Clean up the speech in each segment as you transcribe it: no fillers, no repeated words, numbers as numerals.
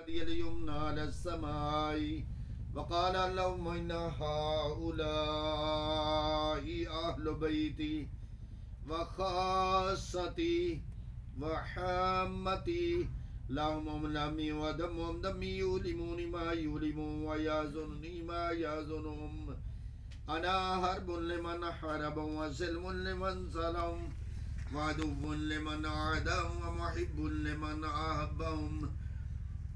يدي اليمنى على السماء وقال اللهم إن هؤلاء أهل بيتي وخاصتي وحامتي لهم لمي ودمهم دمي يؤلموني ما يؤلمون ويحزنني ما يحزنهم أنا حرب لمن حارب وسلم لمن سلم وعدو لمن عاداهم ومحب لمن أحبهم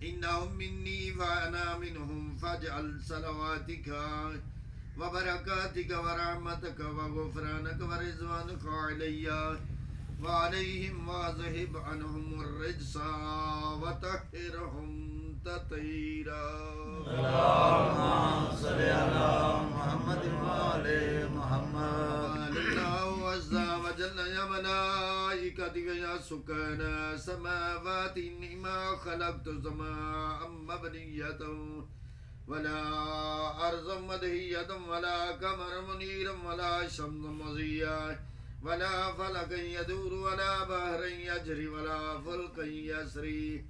إنهم مني وأنا منهم فاجعل صلواتك وبركاتك ورحمتك وغفرانك ورضوانك علي وعليهم واذهب عنهم الرجس وطهرهم تطهيرا اللهم صل على محمد وآل محمد. الله عز وجل يا ملائكتي يا سكان السماوات إنما خلقت سماء مبنية ولا أرضا مدهية ولا قمر منيرا ولا شمس مضيا ولا فلك يدور ولا بحر يجري ولا فلك يسري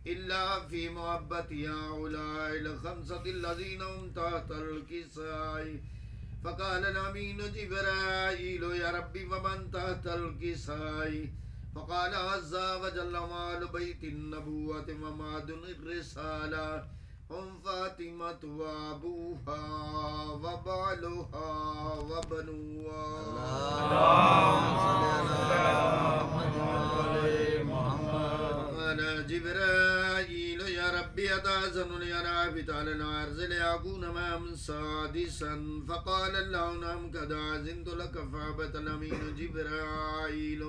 إلا في محبة هؤلاء الخمسة الذين هم تحت الكساء فقال الأمين جبرائيل يا ربي ومن تحت الكساء فقال عز وجل مال بيت النبوة ومعدن الرسالة هم فاطمة وأبوها وبعلها وبنوها. اللهم صل على محمد وآل محمد. قال جبرائيل يا ربي أتأذن لي أن أهبط على الأرض لأكون معهم سادسا فقال الله نعم قد أذنت لك فأبت الأمين جبرائيل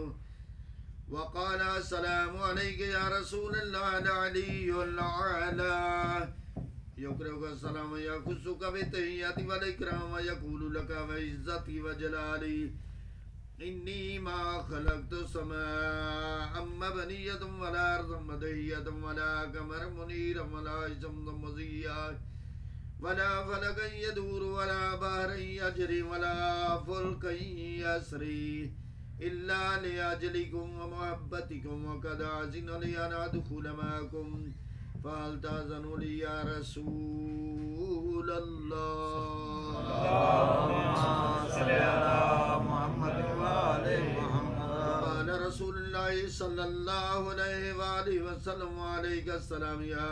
وقال السلام عليك يا رسول الله العلي الأعلى يقرأك السلام يخصك بالتحيات والإكرام ويقول لك وعزتي وجلالي إني ما خلقت سماء مبنية ولا أرضا مدهية ولا قمر منيرا ولا شمس مضيا ولا فلك يدور ولا بحر يجري ولا فلك يسري إلا لأجلكم ومحبتكم وقد أذن لي أن أدخل معكم فهل تأذن لي يا رسول الله. اللهم صل على محمد وآل محمد. قال رسول الله صلى الله عليه وآله وسلم عليك السلام يا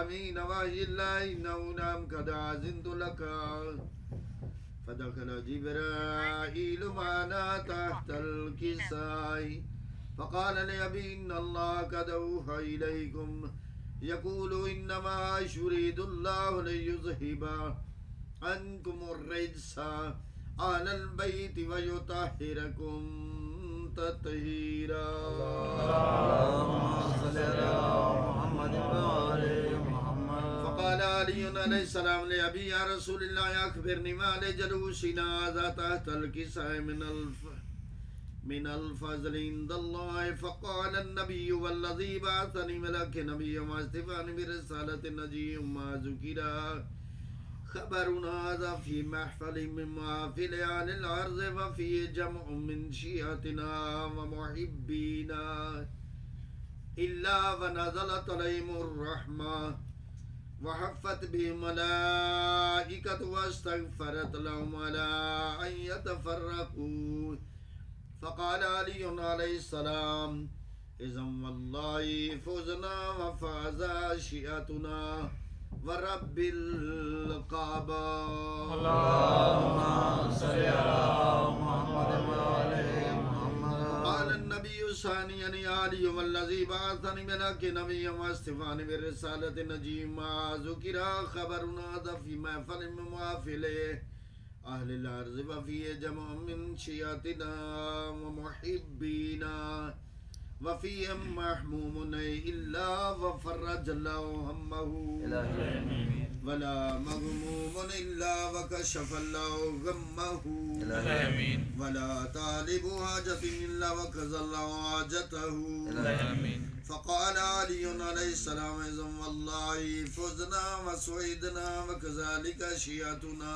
أمين وحي الله إنه نعم قد أذنت لك فدخل جبرائيل معنا تحت الكساء فقال لأبي إن الله قد أوحى إليكم يقول إنما يريد الله ليذهب عنكم الرجس أهل البيت ويطهركم تطهيرا. اللهم صل على محمد وآل محمد. فقال علي عليه السلام لأبي يا رسول الله أخبرني ما لجلوسنا هذا تحت الكساء من الفضل عند الله. فقال النبي والذي بعثني ملك نبي واصطفاني برسالة نجي ما ذكر خبرنا هذا في محفل من محافل أهل الأرض وفيه جمع من شيعتنا ومحبينا إلا ونزلت عليهم الرحمة وحفت بهم ملائكة واستغفرت لهم على أن يتفرقوا. فقال علي عليه السلام إذا والله فزنا وفاز شيعتنا ورب الكعبة. اللهم صل على محمد وآل محمد. قال النبي ثانيا يا علي والذي بعثني ملك نبيا واصطفاني بالرسالة نجي ما ذكر خبرنا هذا في محفل من محافل أهل الأرض وفيه جمع من شيعتنا ومحبينا وفيهم محموم إلا وفرج الله همه ولا مغموم إلا وكشف الله غمه ولا طالب حاجة إلا وقضى الله حاجته. فقال علي عليه السلام إذن والله فزنا وسعيدنا وكذلك شيعتنا